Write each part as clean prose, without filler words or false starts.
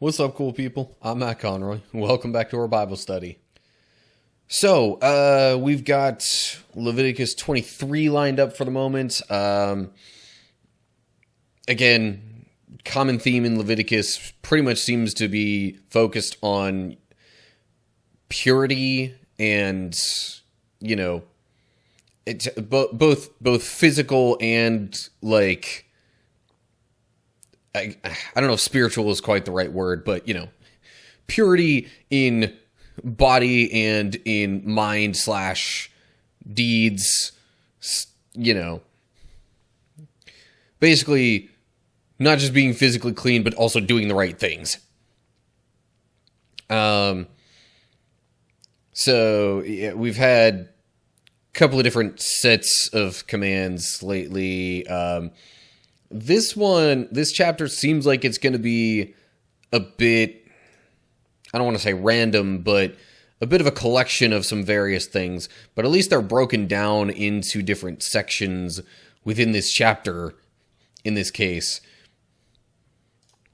What's up, cool people? I'm Matt Conroy. Welcome back to our Bible study. So, we've got Leviticus 23 lined up for the moment. Again, common theme in Leviticus pretty much seems to be focused on purity and, it's both physical and, I don't know if spiritual is quite the right word, but, purity in body and in mind / deeds, basically not just being physically clean, but also doing the right things. So yeah, we've had a couple of different sets of commands lately. This chapter seems like it's going to be a bit, I don't want to say random, but a bit of a collection of some various things. But at least they're broken down into different sections within this chapter, in this case.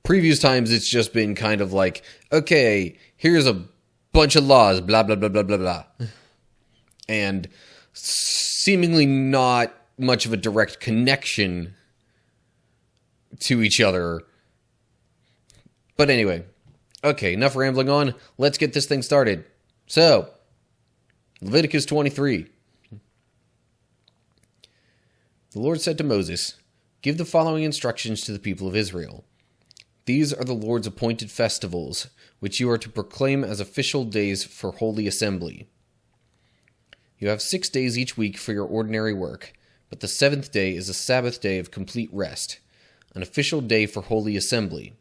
Previous times, it's just been kind of like, okay, here's a bunch of laws, blah, blah, blah, blah, blah, blah. And seemingly not much of a direct connection to each other. But anyway, okay, enough rambling on. Let's get this thing started. So, Leviticus 23. The Lord said to Moses, "Give the following instructions to the people of Israel. These are the Lord's appointed festivals, which you are to proclaim as official days for holy assembly. You have 6 days each week for your ordinary work, but the seventh day is a Sabbath day of complete rest, an official day for holy assembly.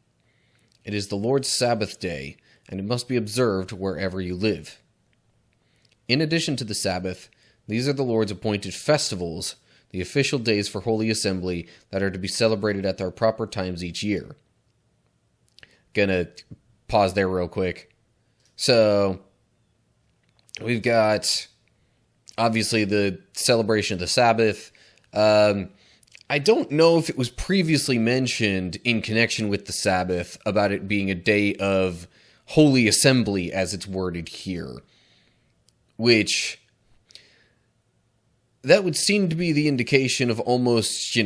It is the Lord's Sabbath day, and it must be observed wherever you live. In addition to the Sabbath, these are the Lord's appointed festivals, the official days for holy assembly that are to be celebrated at their proper times each year." Gonna pause there real quick. So, we've got, obviously, the celebration of the Sabbath. I don't know if it was previously mentioned in connection with the Sabbath about it being a day of holy assembly, as it's worded here. Which, that would seem to be the indication of almost,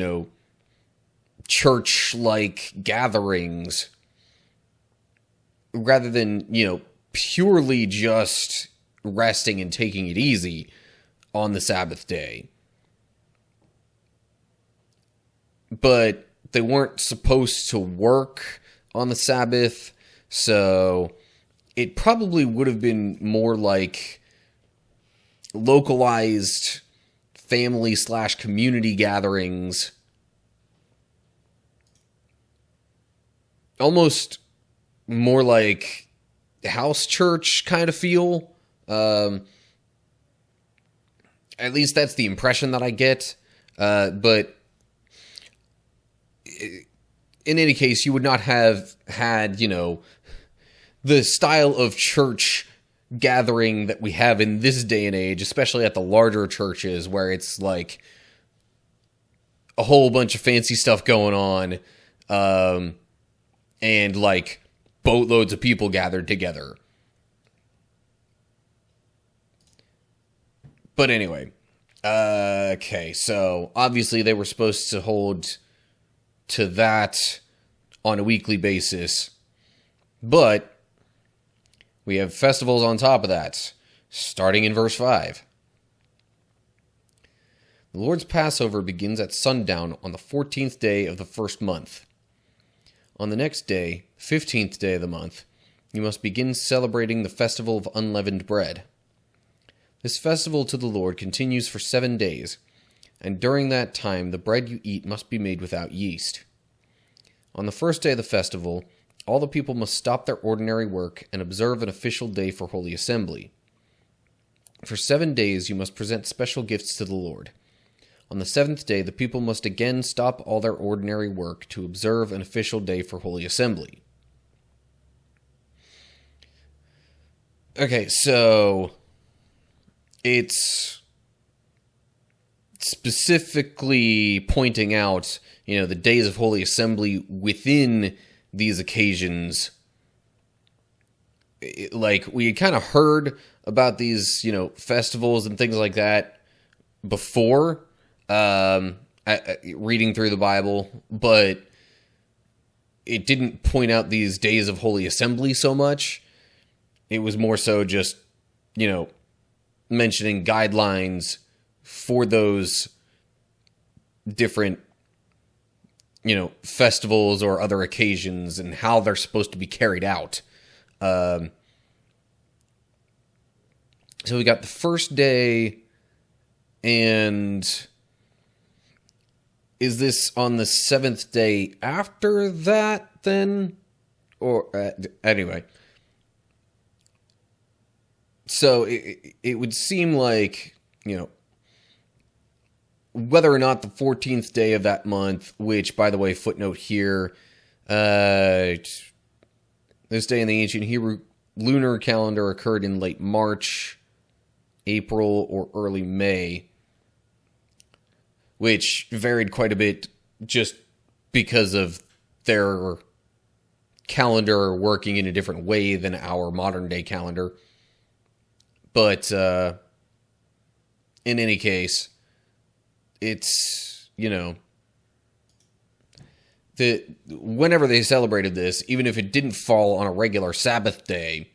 church-like gatherings, rather than, purely just resting and taking it easy on the Sabbath day. But they weren't supposed to work on the Sabbath, so it probably would have been more like localized family / community gatherings. Almost more like house church kind of feel. At least that's the impression that I get. But in any case, you would not have had, the style of church gathering that we have in this day and age, especially at the larger churches where it's like a whole bunch of fancy stuff going on, and like boatloads of people gathered together. But anyway, okay, so obviously they were supposed to hold to that on a weekly basis, but we have festivals on top of that, starting in verse 5. The Lord's Passover begins at sundown on the 14th day of the first month. On the next day, 15th day of the month, you must begin celebrating the festival of unleavened bread. This festival to the Lord continues for 7 days, and during that time the bread you eat must be made without yeast. On the first day of the festival, all the people must stop their ordinary work and observe an official day for holy assembly. For 7 days you must present special gifts to the Lord. On the seventh day, the people must again stop all their ordinary work to observe an official day for holy assembly. Okay, so it's specifically pointing out, the days of holy assembly within these occasions like, we had kind of heard about these, festivals and things like that before, reading through the Bible, but it didn't point out these days of Holy Assembly so much. It was more so just, mentioning guidelines for those different, festivals or other occasions and how they're supposed to be carried out. So we got the first day, and is this on the seventh day after that then? Or, anyway. So it would seem like, whether or not the 14th day of that month, which, by the way, footnote here, this day in the ancient Hebrew lunar calendar occurred in late March, April, or early May, which varied quite a bit just because of their calendar working in a different way than our modern day calendar. But in any case, it's, whenever they celebrated this, even if it didn't fall on a regular Sabbath day,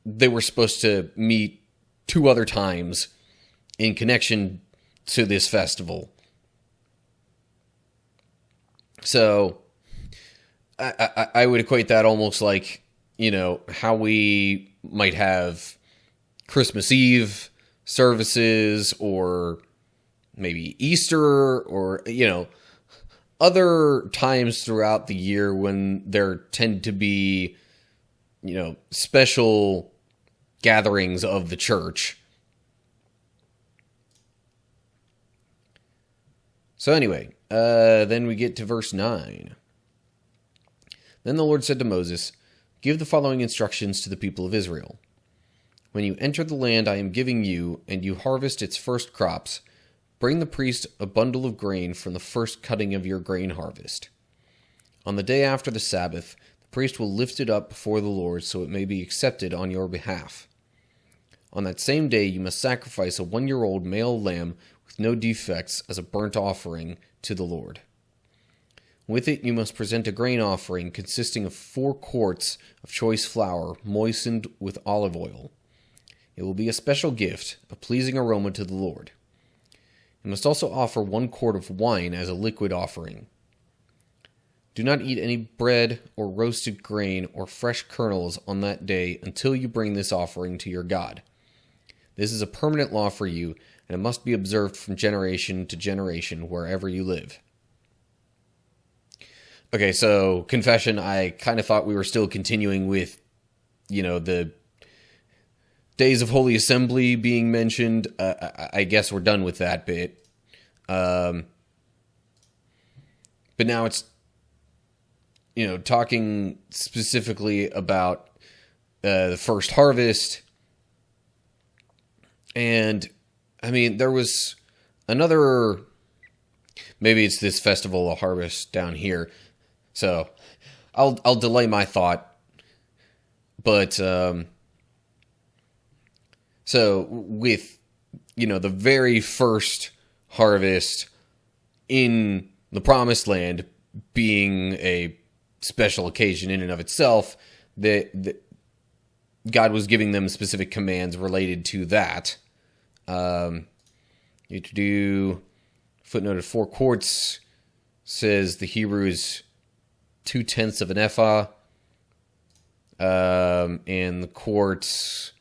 they were supposed to meet 2 other times in connection to this festival. So I would equate that almost like, how we might have Christmas Eve services, or maybe Easter, or, other times throughout the year when there tend to be, special gatherings of the church. So anyway, then we get to verse 9. Then the Lord said to Moses, "Give the following instructions to the people of Israel. When you enter the land I am giving you, and you harvest its first crops, bring the priest a bundle of grain from the first cutting of your grain harvest. On the day after the Sabbath, the priest will lift it up before the Lord so it may be accepted on your behalf. On that same day you must sacrifice a 1-year-old male lamb with no defects as a burnt offering to the Lord. With it you must present a grain offering consisting of 4 quarts of choice flour moistened with olive oil. It will be a special gift, a pleasing aroma to the Lord. You must also offer 1 quart of wine as a liquid offering. Do not eat any bread or roasted grain or fresh kernels on that day until you bring this offering to your God. This is a permanent law for you, and it must be observed from generation to generation wherever you live." Okay, so, confession, I kind of thought we were still continuing with, the days of Holy Assembly being mentioned. I guess we're done with that bit. But now it's, talking specifically about the first harvest. And, there was another, maybe it's this festival of harvest down here. So, I'll delay my thought, but, so, with, the very first harvest in the Promised Land being a special occasion in and of itself, that God was giving them specific commands related to that. You have to do, footnoted 4 quarts, says the Hebrew is 2/10 of an ephah, and the quarts,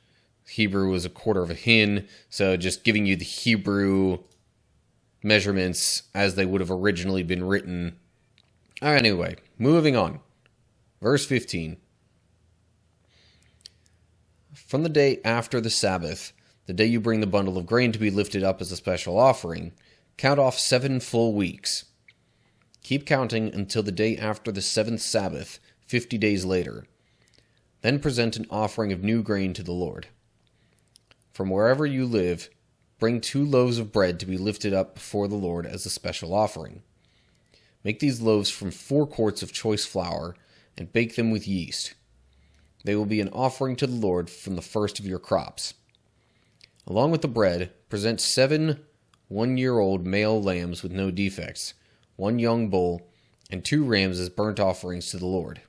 Hebrew was a quarter of a hin, so just giving you the Hebrew measurements as they would have originally been written. Anyway, moving on. Verse 15. From the day after the Sabbath, the day you bring the bundle of grain to be lifted up as a special offering, count off 7 full weeks. Keep counting until the day after the 7th Sabbath, 50 days later. Then present an offering of new grain to the Lord. From wherever you live, bring 2 loaves of bread to be lifted up before the Lord as a special offering. Make these loaves from 4 quarts of choice flour and bake them with yeast. They will be an offering to the Lord from the first of your crops. Along with the bread, present 7 one-year-old male lambs with no defects, 1 young bull, and 2 rams as burnt offerings to the Lord.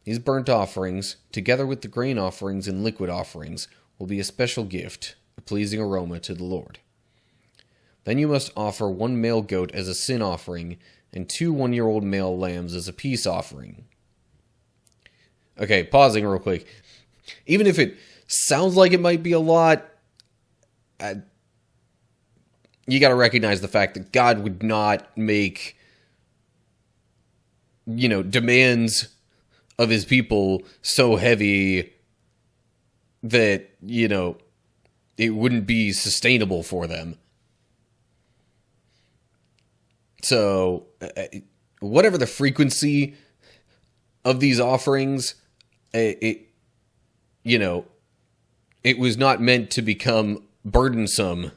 These burnt offerings, together with the grain offerings and liquid offerings, will be a special gift, a pleasing aroma to the Lord. Then you must offer 1 male goat as a sin offering, and 2 one-year-old male lambs as a peace offering. Okay, pausing real quick. Even if it sounds like it might be a lot, you got to recognize the fact that God would not make, demands of his people so heavy that, it wouldn't be sustainable for them. So, whatever the frequency of these offerings, it was not meant to become burdensome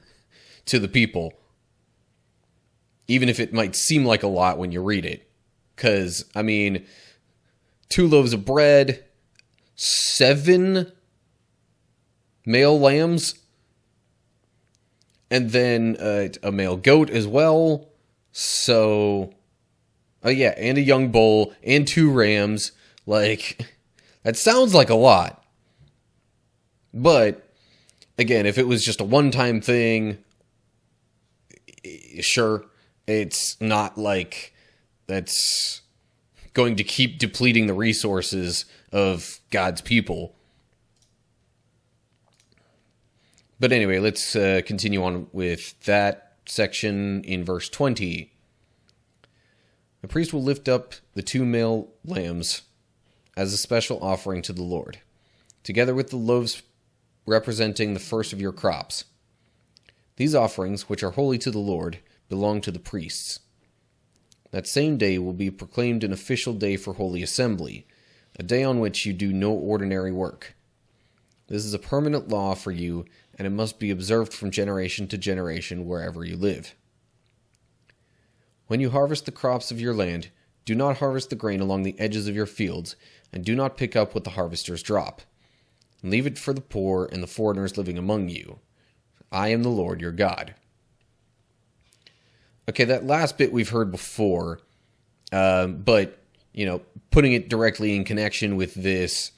to the people, even if it might seem like a lot when you read it. Because, 2 loaves of bread, 7 male lambs, and then a male goat as well. So, and a young bull, and 2 rams. That sounds like a lot. But, again, if it was just a one-time thing, sure, it's not like that's going to keep depleting the resources of God's people. But anyway, let's continue on with that section in verse 20. The priest will lift up the 2 male lambs as a special offering to the Lord, together with the loaves representing the first of your crops. These offerings, which are holy to the Lord, belong to the priests. That same day will be proclaimed an official day for Holy Assembly, a day on which you do no ordinary work. This is a permanent law for you, and it must be observed from generation to generation wherever you live. When you harvest the crops of your land, do not harvest the grain along the edges of your fields, and do not pick up what the harvesters drop. Leave it for the poor and the foreigners living among you. I am the Lord your God. Okay, that last bit we've heard before, but, putting it directly in connection with this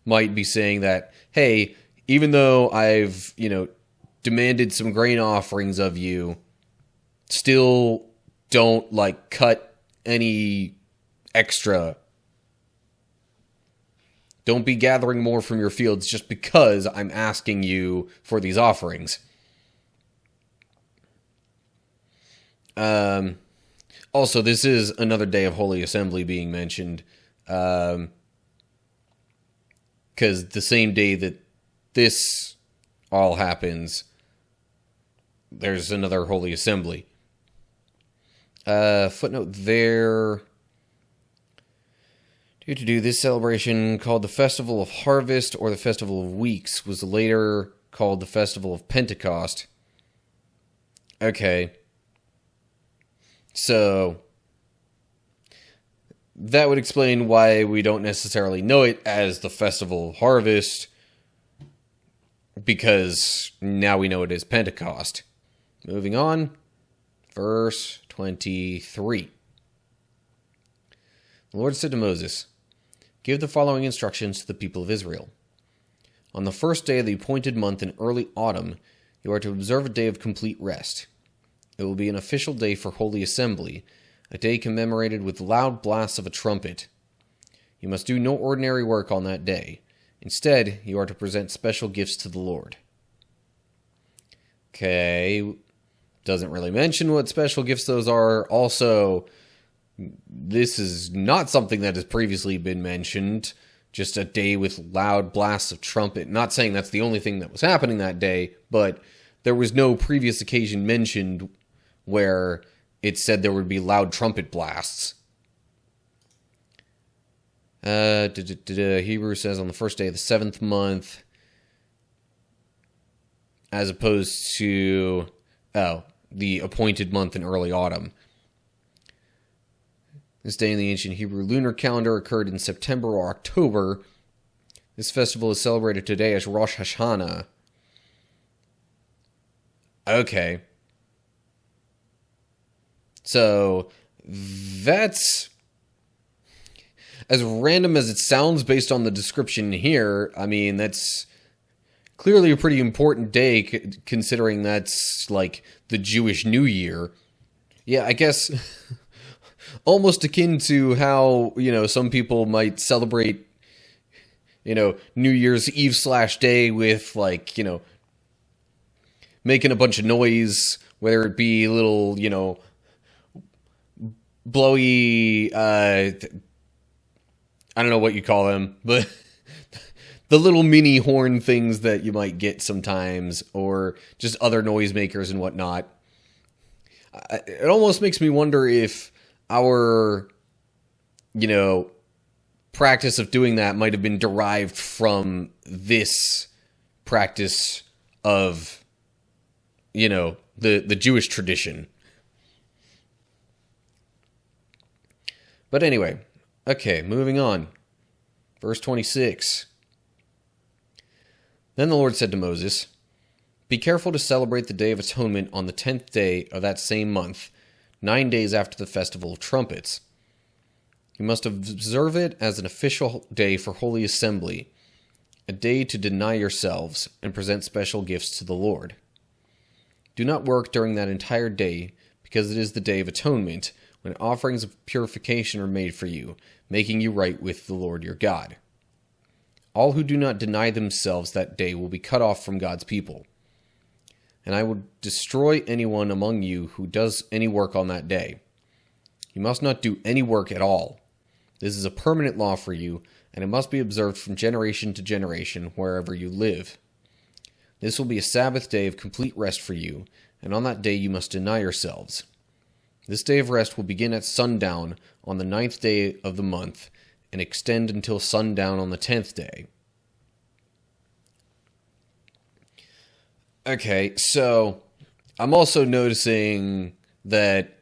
might be saying that, hey, even though I've, demanded some grain offerings of you, still don't, cut any extra. Don't be gathering more from your fields just because I'm asking you for these offerings. Also, this is another day of Holy Assembly being mentioned, because the same day that this all happens, there's another Holy Assembly. Footnote there. Due to this celebration, called the Festival of Harvest or the Festival of Weeks, was later called the Festival of Pentecost. Okay. So, that would explain why we don't necessarily know it as the Festival of Harvest, because now we know it as Pentecost. Moving on, verse 23. The Lord said to Moses, "Give the following instructions to the people of Israel. On the first day of the appointed month in early autumn, you are to observe a day of complete rest. It will be an official day for Holy Assembly, a day commemorated with loud blasts of a trumpet. You must do no ordinary work on that day. Instead, you are to present special gifts to the Lord." Okay, doesn't really mention what special gifts those are. Also, this is not something that has previously been mentioned. Just a day with loud blasts of trumpet. Not saying that's the only thing that was happening that day, but there was no previous occasion mentioned where it said there would be loud trumpet blasts. Hebrew says on the first day of the 7th month, as opposed to the appointed month in early autumn. This day in the ancient Hebrew lunar calendar occurred in September or October. This festival is celebrated today as Rosh Hashanah. Okay. So, that's as random as it sounds based on the description here. I mean, that's clearly a pretty important day, considering that's like the Jewish New Year. Yeah, I guess almost akin to how, some people might celebrate, New Year's Eve / day with, like, making a bunch of noise, whether it be little, blowy, I don't know what you call them, but the little mini horn things that you might get sometimes, or just other noisemakers and whatnot. It almost makes me wonder if our, practice of doing that might have been derived from this practice of, the Jewish tradition. But anyway, okay, moving on. Verse 26. Then the Lord said to Moses, "Be careful to celebrate the Day of Atonement on the 10th day of that same month, 9 days after the Festival of Trumpets. You must observe it as an official day for Holy Assembly, a day to deny yourselves and present special gifts to the Lord. Do not work during that entire day, because it is the Day of Atonement, when offerings of purification are made for you, making you right with the Lord your God. All who do not deny themselves that day will be cut off from God's people. And I will destroy anyone among you who does any work on that day. You must not do any work at all. This is a permanent law for you, and it must be observed from generation to generation wherever you live. This will be a Sabbath day of complete rest for you, and on that day you must deny yourselves. This day of rest will begin at sundown on the 9th day of the month, and extend until sundown on the 10th day." Okay, so I'm also noticing that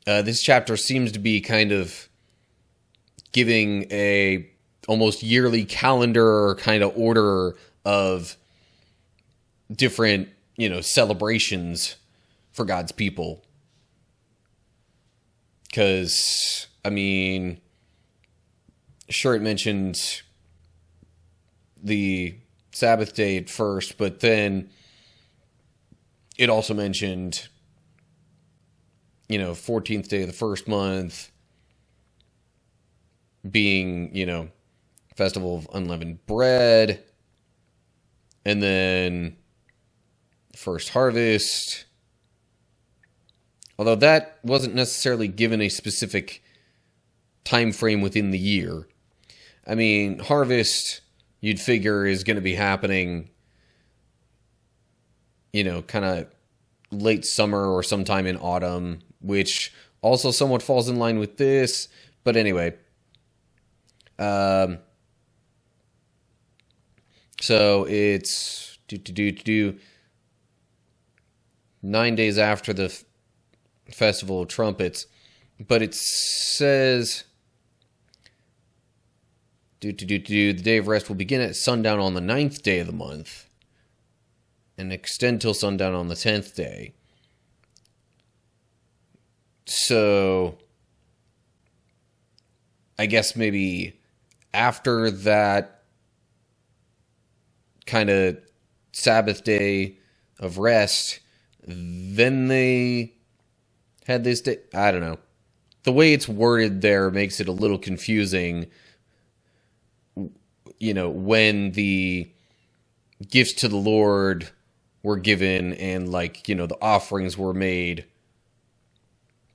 this chapter seems to be kind of giving a almost yearly calendar kind of order of different, celebrations for God's people. Because, sure, it mentioned the Sabbath day at first, but then it also mentioned, 14th day of the first month being, Festival of Unleavened Bread, and then first harvest. Although that wasn't necessarily given a specific time frame within the year. Harvest, you'd figure, is going to be happening, kind of late summer or sometime in autumn, which also somewhat falls in line with this. But anyway, so it's 9 days after the Festival of Trumpets, but it says the day of rest will begin at sundown on the 9th day of the month and extend till sundown on the 10th day. So I guess maybe after that kind of Sabbath day of rest, then they had this day. I don't know. The way it's worded there makes it a little confusing, when the gifts to the Lord were given and, the offerings were made.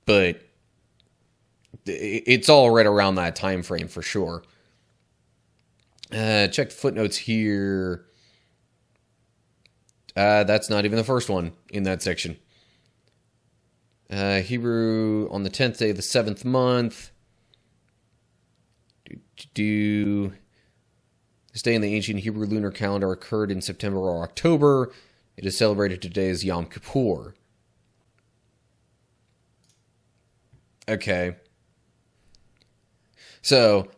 But it's all right around that time frame for sure. Check footnotes here. That's not even the first one in that section. Hebrew on the 10th day of the 7th month. This day in the ancient Hebrew lunar calendar occurred in September or October. It is celebrated today as Yom Kippur. Okay. So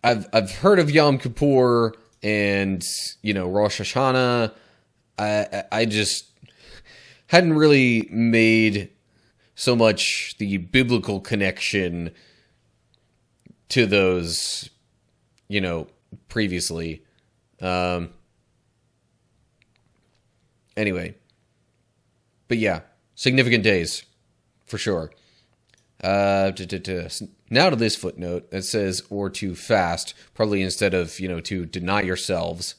I've heard of Yom Kippur and Rosh Hashanah. I just hadn't really made so much the biblical connection to those, previously. Anyway, but yeah, significant days for sure. Now to this footnote that says, or to fast, probably instead of, to deny yourselves.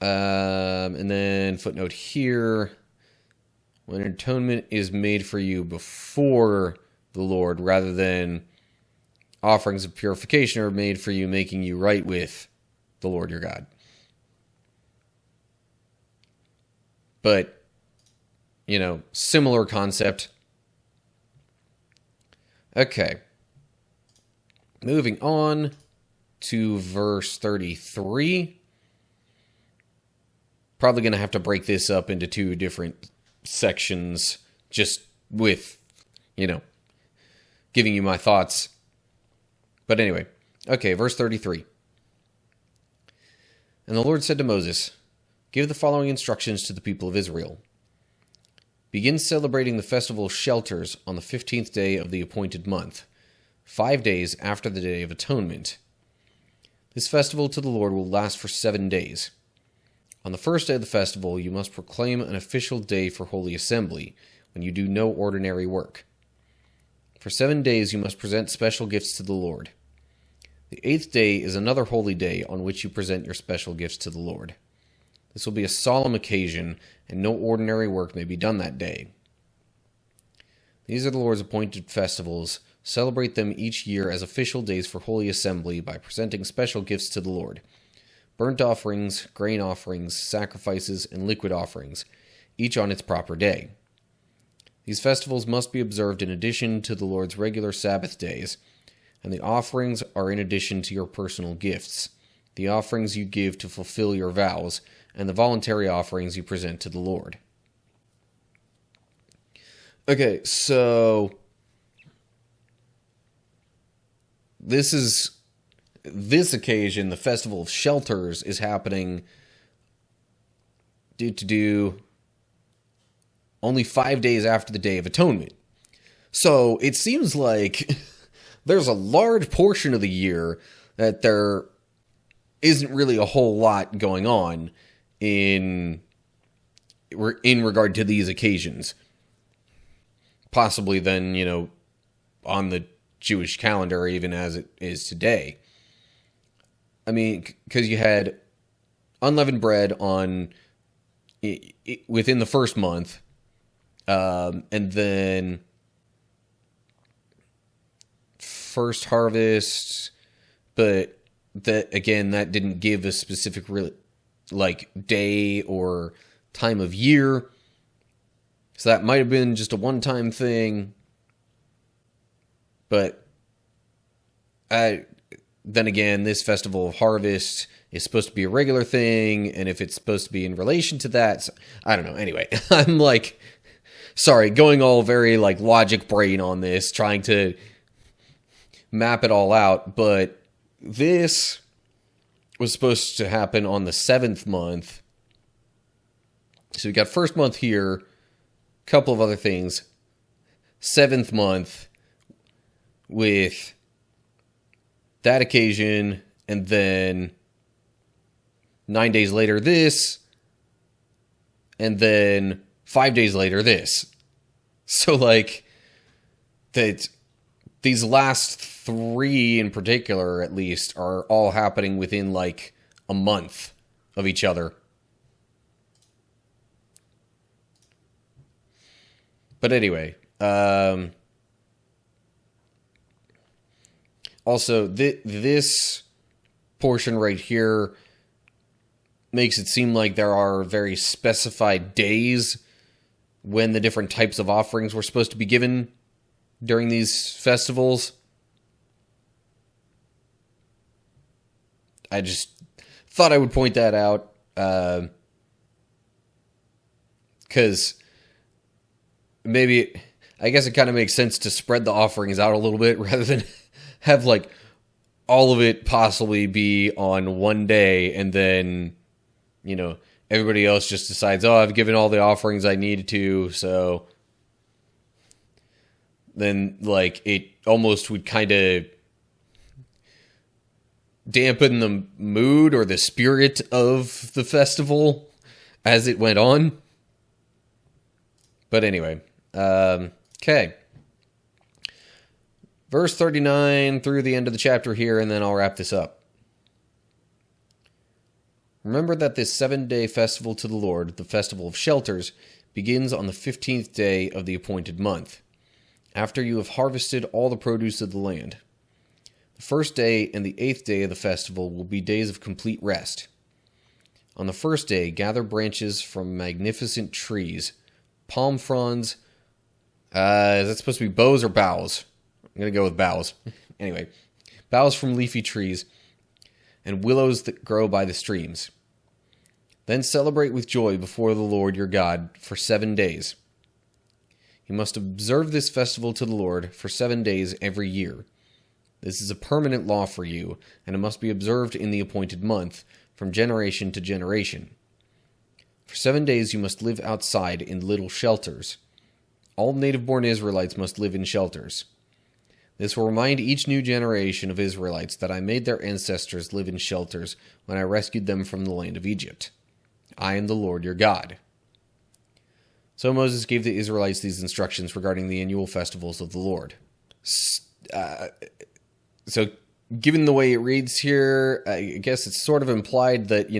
And then footnote here, when atonement is made for you before the Lord, rather than offerings of purification are made for you, making you right with the Lord your God. But, similar concept. Okay. Moving on to verse 33. Probably going to have to break this up into two different sections, just with, giving you my thoughts. But anyway, okay, verse 33. And the Lord said to Moses, "Give the following instructions to the people of Israel. Begin celebrating the festival of shelters on the 15th day of the appointed month, 5 days after the Day of Atonement. This festival to the Lord will last for 7 days. On the first day of the festival, you must proclaim an official day for holy assembly, when you do no ordinary work. For 7 days you must present special gifts to the Lord. The 8th day is another holy day on which you present your special gifts to the Lord. This will be a solemn occasion, and no ordinary work may be done that day. These are the Lord's appointed festivals. Celebrate them each year as official days for holy assembly by presenting special gifts to the Lord: burnt offerings, grain offerings, sacrifices, and liquid offerings, each on its proper day. These festivals must be observed in addition to the Lord's regular Sabbath days, and the offerings are in addition to your personal gifts, the offerings you give to fulfill your vows, and the voluntary offerings you present to the Lord." Okay, so this occasion, the Festival of Shelters, is happening only 5 days after the Day of Atonement. So it seems like there's a large portion of the year that there isn't really a whole lot going on in regard to these occasions. Possibly then, on the Jewish calendar, even as it is today. I mean, because you had unleavened bread within the first month, and then first harvest, but that didn't give a specific day or time of year. So that might have been just a one-time thing. But then again, this Festival of Harvest is supposed to be a regular thing, and if it's supposed to be in relation to that, I don't know. Anyway, I'm going all very logic brain on this, trying to map it all out, but this was supposed to happen on the 7th month. So we got first month here, couple of other things. 7th month with that occasion, and then 9 days later this, and then 5 days later this. So that these last 3 in particular, at least, are all happening within a month of each other. But anyway, also this portion right here makes it seem like there are very specified days when the different types of offerings were supposed to be given during these festivals. I just thought I would point that out, because maybe, I guess it kind of makes sense to spread the offerings out a little bit rather than have like all of it possibly be on one day and then, everybody else just decides, oh, I've given all the offerings I needed to, so then like it almost would kind of dampen the mood or the spirit of the festival as it went on. But anyway, okay. Verse 39 through the end of the chapter here, and then I'll wrap this up. Remember that this 7-day festival to the Lord, the Festival of Shelters, begins on the 15th day of the appointed month, after you have harvested all the produce of the land. The first day and the 8th day of the festival will be days of complete rest. On the first day, gather branches from magnificent trees, palm fronds. Is that supposed to be boughs or boughs? I'm going to go with boughs. Anyway, boughs from leafy trees and willows that grow by the streams. Then celebrate with joy before the Lord your God for 7 days. You must observe this festival to the Lord for 7 days every year. This is a permanent law for you, and it must be observed in the appointed month, from generation to generation. For 7 days you must live outside in little shelters. All native-born Israelites must live in shelters. This will remind each new generation of Israelites that I made their ancestors live in shelters when I rescued them from the land of Egypt. I am the Lord your God. So Moses gave the Israelites these instructions regarding the annual festivals of the Lord. So given the way it reads here, I guess it's sort of implied that,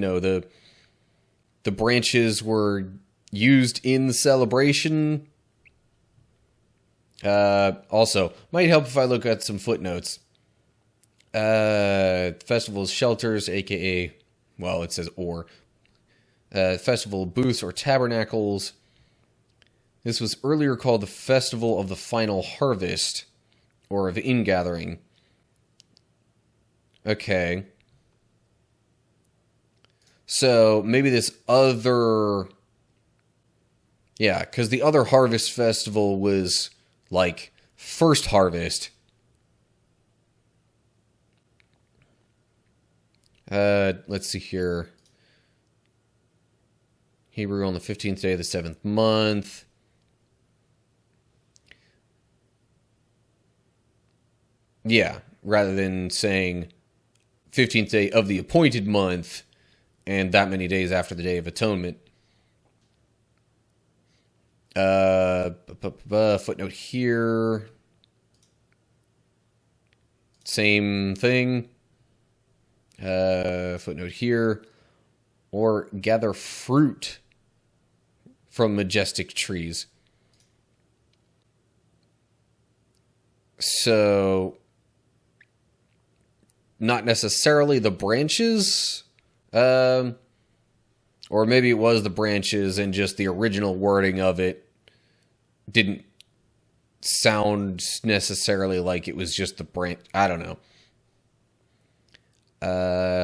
the branches were used in the celebration. Also, might help if I look at some footnotes. Festivals, shelters, aka, well, it says or. Festival of booths or tabernacles. This was earlier called the Festival of the Final Harvest, or of Ingathering. Okay. So, maybe this other... Yeah, because the other harvest festival was, like, first harvest. Let's see here. Hebrew on the 15th day of the 7th month. Yeah, rather than saying 15th day of the appointed month and that many days after the Day of Atonement. Footnote here. Same thing. Footnote here. Or gather fruit from majestic trees. So, not necessarily the branches, or maybe it was the branches and just the original wording of it didn't sound necessarily like it was just the branch. I don't know.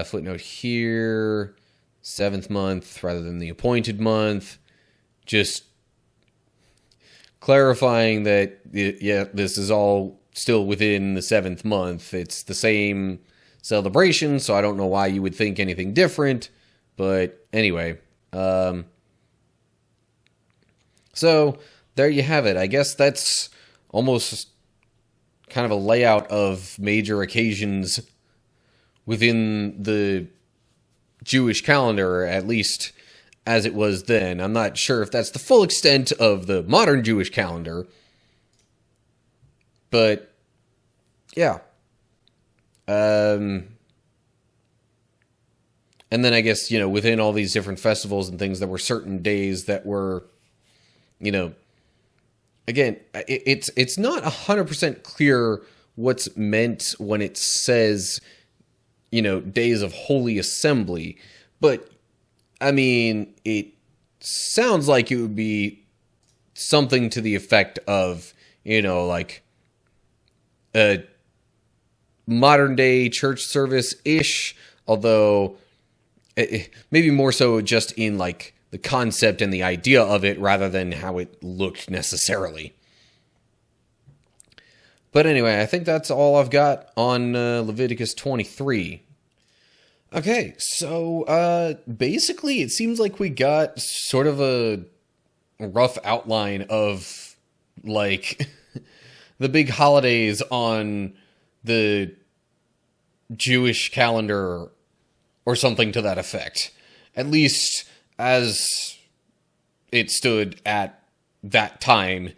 Footnote here, 7th month rather than the appointed month. Just clarifying that, yeah, this is all still within the 7th month. It's the same celebration, so I don't know why you would think anything different. But anyway, so there you have it. I guess that's almost kind of a layout of major occasions within the Jewish calendar, at least as it was then. I'm not sure if that's the full extent of the modern Jewish calendar, but yeah. And then I guess, within all these different festivals and things, there were certain days that were, again, it's not 100% clear what's meant when it says, days of holy assembly. But, I mean, it sounds like it would be something to the effect of, like a modern day church service-ish, although maybe more so just in, like, the concept and the idea of it rather than how it looked necessarily. But anyway, I think that's all I've got on Leviticus 23. Okay, so basically it seems like we got sort of a rough outline of, like, the big holidays on the Jewish calendar or something to that effect. At least as it stood at that time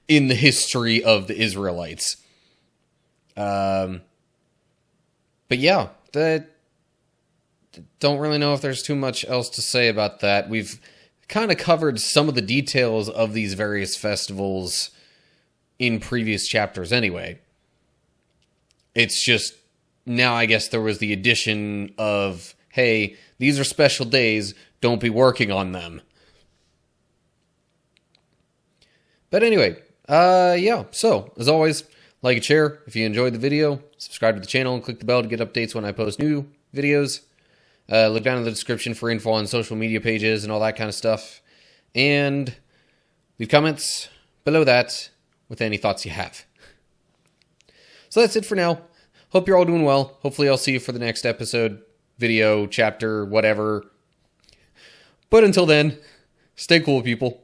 in the history of the Israelites. But yeah, don't really know if there's too much else to say about that. We've kind of covered some of the details of these various festivals in previous chapters anyway. It's just, now I guess there was the addition of, hey, these are special days, don't be working on them. But anyway, yeah, so, as always, like and share if you enjoyed the video, subscribe to the channel, and click the bell to get updates when I post new videos. Look down in the description for info on social media pages and all that kind of stuff. And leave comments below that with any thoughts you have. So that's it for now. Hope you're all doing well. Hopefully I'll see you for the next episode, video, chapter, whatever. But until then, stay cool, people.